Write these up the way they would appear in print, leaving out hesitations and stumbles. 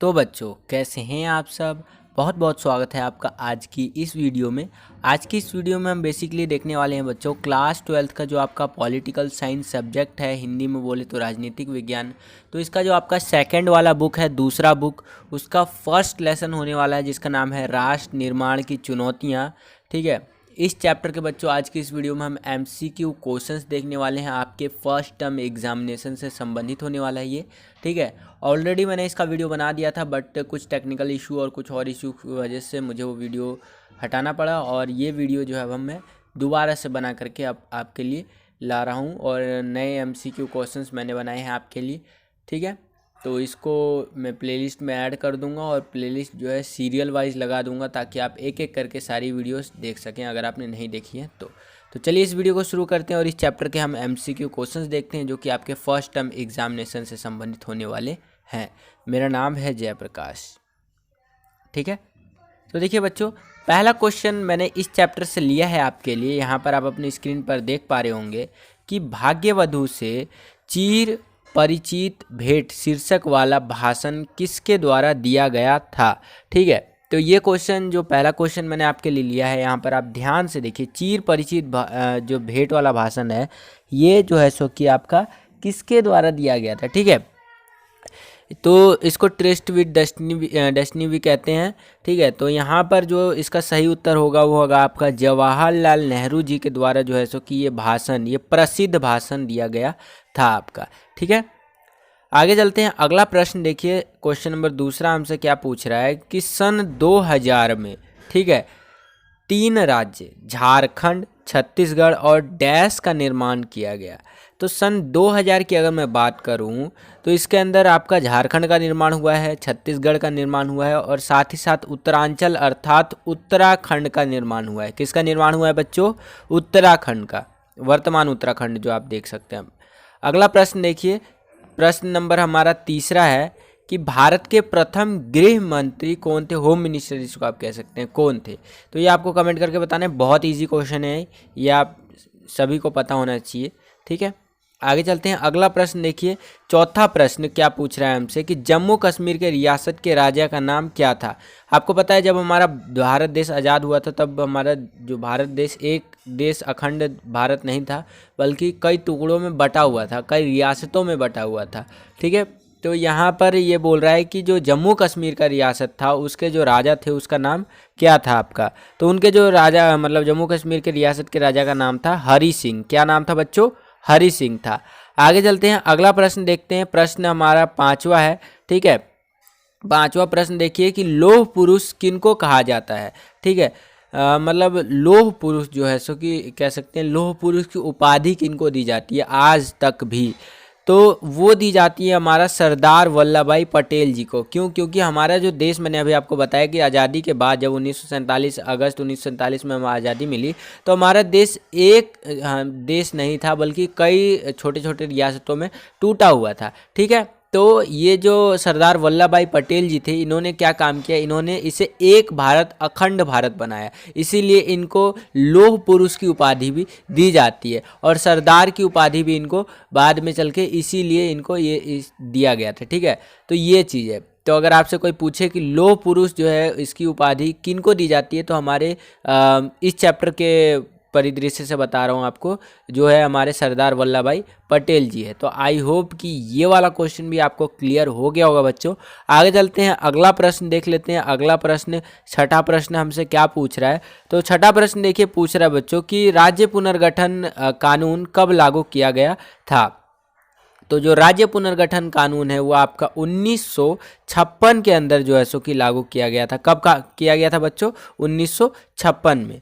तो बच्चों कैसे हैं आप सब। बहुत बहुत स्वागत है आपका आज की इस वीडियो में। आज की इस वीडियो में हम बेसिकली देखने वाले हैं बच्चों क्लास 12th का जो आपका पॉलिटिकल साइंस सब्जेक्ट है, हिंदी में बोले तो राजनीतिक विज्ञान। तो इसका जो आपका सेकंड वाला बुक है, दूसरा बुक, उसका फर्स्ट लेसन होने वाला है जिसका नाम है राष्ट्र निर्माण की चुनौतियाँ। ठीक है, इस चैप्टर के बच्चों आज की इस वीडियो में हम MCQ क्वेश्चंस देखने वाले हैं, आपके फर्स्ट टर्म एग्जामिनेशन से संबंधित होने वाला है ये। ठीक है, ऑलरेडी मैंने इसका वीडियो बना दिया था बट कुछ टेक्निकल इशू और कुछ और इशू की वजह से मुझे वो वीडियो हटाना पड़ा और ये वीडियो जो है अब मैं दोबारा से बना करके अब आपके लिए ला रहा हूँ और नए MCQ क्वेश्चंस मैंने बनाए हैं आपके लिए। ठीक है, तो इसको मैं प्लेलिस्ट में ऐड कर दूंगा और प्लेलिस्ट जो है सीरियल वाइज लगा दूंगा ताकि आप एक एक करके सारी वीडियोस देख सकें अगर आपने नहीं देखी है तो चलिए इस वीडियो को शुरू करते हैं और इस चैप्टर के हम MCQ क्वेश्चंस देखते हैं जो कि आपके फर्स्ट टर्म एग्जामिनेशन से संबंधित होने वाले हैं। मेरा नाम है जयप्रकाश। ठीक है, तो देखिए बच्चों, पहला क्वेश्चन मैंने इस चैप्टर से लिया है आपके लिए। यहाँ पर आप अपनी स्क्रीन पर देख पा रहे होंगे कि भाग्यवधू से चीर परिचित भेंट शीर्षक वाला भाषण किसके द्वारा दिया गया था। ठीक है, तो ये क्वेश्चन जो पहला क्वेश्चन मैंने आपके लिए लिया है, यहाँ पर आप ध्यान से देखिए, चीर परिचित जो भेंट वाला भाषण है ये जो है सो कि आपका किसके द्वारा दिया गया था। ठीक है, तो इसको ट्रस्ट विद डेस्टिनी भी कहते हैं। ठीक है, तो यहाँ पर जो इसका सही उत्तर होगा वो होगा आपका जवाहरलाल नेहरू जी के द्वारा जो है सो कि ये भाषण, ये प्रसिद्ध भाषण दिया गया था आपका। ठीक है, आगे चलते हैं। अगला प्रश्न देखिए, क्वेश्चन नंबर दूसरा हमसे क्या पूछ रहा है कि सन 2000 में, ठीक है, 3 राज्य झारखंड, छत्तीसगढ़ और डैश का निर्माण किया गया। तो सन 2000 की अगर मैं बात करूं तो इसके अंदर आपका झारखंड का निर्माण हुआ है, छत्तीसगढ़ का निर्माण हुआ है और साथ ही साथ उत्तरांचल अर्थात उत्तराखंड का निर्माण हुआ है। किसका निर्माण हुआ है बच्चों? उत्तराखंड का, वर्तमान उत्तराखंड जो आप देख सकते हैं। अगला प्रश्न देखिए, प्रश्न नंबर हमारा तीसरा है कि भारत के प्रथम गृह मंत्री कौन थे? होम मिनिस्टर जिसको आप कह सकते हैं, कौन थे? तो ये आपको कमेंट करके बताना है। बहुत इजी क्वेश्चन है ये, आप सभी को पता होना चाहिए। ठीक है, आगे चलते हैं। अगला प्रश्न देखिए, चौथा प्रश्न क्या पूछ रहा है हमसे कि जम्मू कश्मीर के रियासत के राजा का नाम क्या था? आपको पता है जब हमारा भारत देश आज़ाद हुआ था तब हमारा जो भारत देश एक देश अखंड भारत नहीं था बल्कि कई टुकड़ों में बटा हुआ था, कई रियासतों में बटा हुआ था। ठीक है, तो यहाँ पर ये बोल रहा है कि जो जम्मू कश्मीर का रियासत था उसके जो राजा थे उसका नाम क्या था आपका? तो उनके जो राजा, मतलब जम्मू कश्मीर के रियासत के राजा का नाम था हरि सिंह। क्या नाम था बच्चों? हरि सिंह था। आगे चलते हैं, अगला प्रश्न देखते हैं। प्रश्न हमारा पांचवा है। ठीक है, पांचवा प्रश्न देखिए कि लौह पुरुष किनको कहा जाता है? ठीक है, मतलब लौह पुरुष जो है सो कि कह सकते हैं लौह पुरुष की उपाधि किनको दी जाती है आज तक भी? तो वो दी जाती है हमारा सरदार वल्लभ भाई पटेल जी को। क्यों? क्योंकि हमारा जो देश, मैंने अभी आपको बताया कि आज़ादी के बाद जब 1947 अगस्त 1947 में हमें आज़ादी मिली तो हमारा देश एक देश नहीं था बल्कि कई छोटे छोटे रियासतों में टूटा हुआ था। ठीक है, तो ये जो सरदार वल्लभ भाई पटेल जी थे, इन्होंने क्या काम किया? इन्होंने इसे एक भारत, अखंड भारत बनाया। इसीलिए इनको लौह पुरुष की उपाधि भी दी जाती है और सरदार की उपाधि भी इनको बाद में चल के इसीलिए इनको ये दिया गया था। ठीक है, तो ये चीज़ है। तो अगर आपसे कोई पूछे कि लौह पुरुष जो है इसकी उपाधि किनको दी जाती है तो हमारे इस चैप्टर के परिदृश्य से बता रहा हूँ आपको, जो है हमारे सरदार वल्लभ भाई पटेल जी है। तो आई होप कि ये वाला क्वेश्चन भी आपको क्लियर हो गया होगा बच्चों। आगे चलते हैं, अगला प्रश्न देख लेते हैं। अगला प्रश्न, छठा प्रश्न हमसे क्या पूछ रहा है? तो छठा प्रश्न देखिए, पूछ रहा है बच्चों कि राज्य पुनर्गठन कानून कब लागू किया गया था? तो जो राज्य पुनर्गठन कानून है वो आपका 1956 के अंदर जो है सो कि लागू किया गया था। कब का किया गया था बच्चों? 1956 में।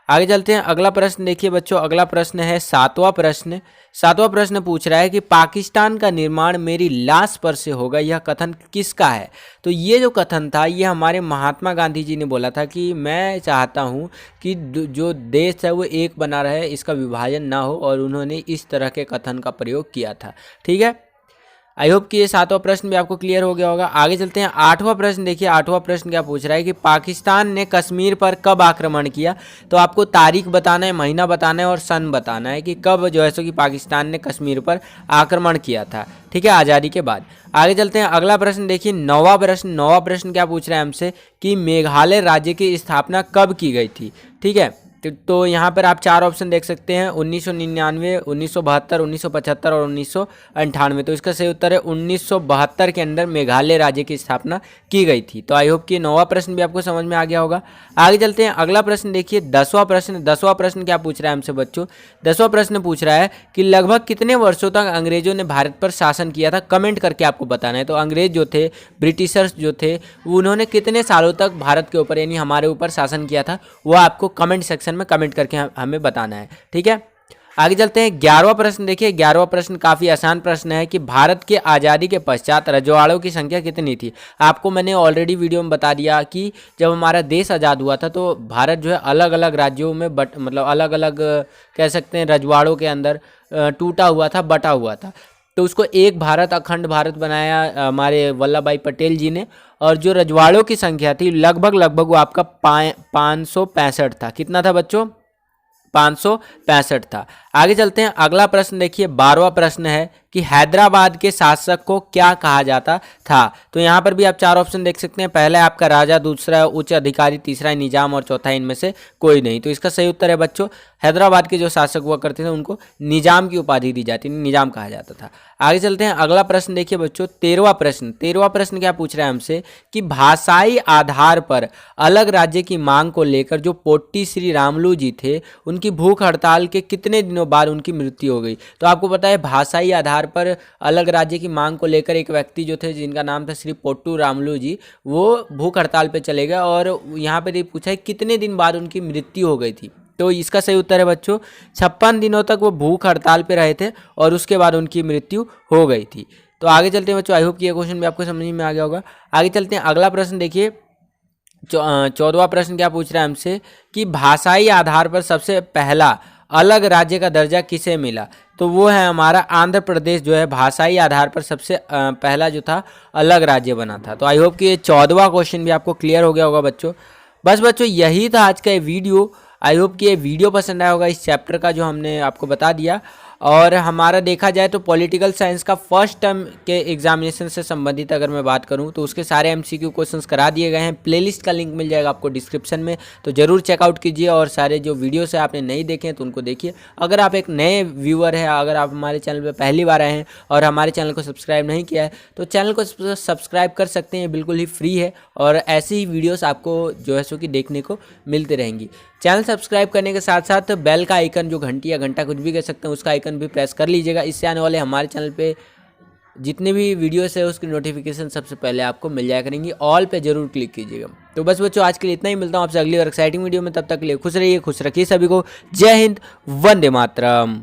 आगे चलते हैं, अगला प्रश्न देखिए बच्चों। अगला प्रश्न है सातवां प्रश्न। सातवां प्रश्न पूछ रहा है कि पाकिस्तान का निर्माण मेरी लाश पर से होगा, यह कथन किसका है? तो ये जो कथन था ये हमारे महात्मा गांधी जी ने बोला था कि मैं चाहता हूँ कि जो देश है वो एक बना रहे, इसका विभाजन ना हो, और उन्होंने इस तरह के कथन का प्रयोग किया था। ठीक है, आई होप कि ये 7वां प्रश्न भी आपको क्लियर हो गया होगा। आगे चलते हैं 8वां प्रश्न। देखिए 8वां प्रश्न क्या पूछ रहा है कि पाकिस्तान ने कश्मीर पर कब आक्रमण किया। तो आपको तारीख बताना है, महीना बताना है और सन बताना है कि कब जो है सो कि पाकिस्तान ने कश्मीर पर आक्रमण किया था, ठीक है, आज़ादी के बाद। आगे चलते हैं अगला प्रश्न। देखिए 9वां प्रश्न। 9वां प्रश्न क्या पूछ रहा है हमसे कि मेघालय राज्य की स्थापना कब की गई थी, ठीक है। तो यहाँ पर आप 4 ऑप्शन देख सकते हैं, 1999, 1972, 1975 और 1998। तो इसका सही उत्तर है 1972 के अंदर मेघालय राज्य की स्थापना की गई थी। तो आई होप कि 9वां प्रश्न भी आपको समझ में आ गया होगा। आगे चलते हैं अगला प्रश्न। देखिए 10वां प्रश्न। 10वां प्रश्न क्या पूछ रहा है हमसे बच्चों। 10वां प्रश्न पूछ रहा है कि लगभग कितने वर्षों तक अंग्रेजों ने भारत पर शासन किया था। कमेंट करके आपको बताना है। तो अंग्रेज जो थे, ब्रिटिशर्स जो थे, उन्होंने कितने सालों तक भारत के ऊपर यानी हमारे ऊपर शासन किया था, वो आपको कमेंट सेक्शन में कमेंट करके हमें बताना है, ठीक है। आगे चलते हैं 11वां प्रश्न। देखिए 11वां प्रश्न काफ़ी आसान प्रश्न है कि भारत के आज़ादी के पश्चात रजवाड़ों की संख्या कितनी थी। आपको मैंने ऑलरेडी वीडियो में बता दिया कि जब हमारा देश आज़ाद हुआ था तो भारत जो है अलग अलग राज्यों में मतलब अलग अलग कह सकते हैं रजवाड़ों के अंदर टूटा हुआ था, बटा हुआ था। तो उसको एक भारत, अखंड भारत बनाया हमारे वल्लभ भाई पटेल जी ने। और जो रजवाड़ों की संख्या थी लगभग वो आपका 565 था। कितना था बच्चों? 565 था। आगे चलते हैं अगला प्रश्न। देखिए 12वां प्रश्न है कि हैदराबाद के शासक को क्या कहा जाता था। तो यहाँ पर भी आप 4 ऑप्शन देख सकते हैं। पहला है आपका राजा, दूसरा है उच्च अधिकारी, तीसरा है निजाम और चौथा है इनमें से कोई नहीं। तो इसका सही उत्तर है बच्चों, हैदराबाद के जो शासक हुआ करते थे उनको निजाम की उपाधि दी जाती थी, निजाम कहा जाता था। आगे चलते हैं अगला प्रश्न। देखिए बच्चों 13वां प्रश्न। 13वां प्रश्न क्या पूछ रहा है हमसे कि भाषाई आधार पर अलग राज्य की मांग को लेकर जो पोट्टी श्री रामलू जी थे, उनकी भूख हड़ताल के कितने दिनों बाद उनकी मृत्यु हो गई। तो आपको पता है भाषाई आधार पर अलग राज्य की मांग को लेकर एक व्यक्ति जो थे जिनका नाम था श्री पोट्टू रामलू जी, वो भूख हड़ताल पे चले गए और यहाँ पे ये पूछा है कितने दिन बाद उनकी मृत्यु हो गई थी। तो इसका सही उत्तर है बच्चों 56 दिनों तक वो भूख हड़ताल पे रहे थे और उसके बाद उनकी मृत्यु हो गई थी। तो आगे चलते हैं बच्चों, आई होप कि ये क्वेश्चन भी आपको समझ में आ गया होगा। आगे चलते हैं अगला प्रश्न। देखिए 14वां प्रश्न क्या पूछ रहा है हमसे कि भाषाई आधार पर सबसे पहला अलग राज्य का दर्जा किसे मिला। तो वो है हमारा आंध्र प्रदेश जो है भाषाई आधार पर सबसे पहला जो था अलग राज्य बना था। तो आई होप कि ये 14वां क्वेश्चन भी आपको क्लियर हो गया होगा बच्चों। बस बच्चों यही था आज का ये वीडियो। आई होप कि ये वीडियो पसंद आया होगा इस चैप्टर का जो हमने आपको बता दिया। और हमारा देखा जाए तो पॉलिटिकल साइंस का फर्स्ट टर्म के एग्जामिनेशन से संबंधित अगर मैं बात करूं तो उसके सारे एमसीक्यू क्वेश्चंस करा दिए गए हैं। प्लेलिस्ट का लिंक मिल जाएगा आपको डिस्क्रिप्शन में, तो ज़रूर चेकआउट कीजिए। और सारे जो वीडियोस है आपने नहीं देखे हैं तो उनको देखिए। अगर आप एक नए व्यूअर हैं, अगर आप हमारे चैनल पर पहली बार आए हैं और हमारे चैनल को सब्सक्राइब नहीं किया है तो चैनल को सब्सक्राइब कर सकते हैं, बिल्कुल ही फ्री है। और ऐसी ही वीडियोज़ आपको जो है सो कि देखने को मिलती रहेंगी। चैनल सब्सक्राइब करने के साथ साथ बेल का आइकन, जो घंटी या घंटा कुछ भी कह सकते हैं, उसका आइकन भी प्रेस कर लीजिएगा। इससे आने वाले हमारे चैनल पे जितने भी वीडियोस है उसकी नोटिफिकेशन सबसे पहले आपको मिल जाया करेंगी। ऑल पे जरूर क्लिक कीजिएगा। तो बस बच्चों आज के लिए इतना ही। मिलता हूँ आपसे अगली और एक्साइटिंग वीडियो में। तब तक के लिए खुश रहिए, खुश रखिए सभी को। जय हिंद, वंदे मातरम।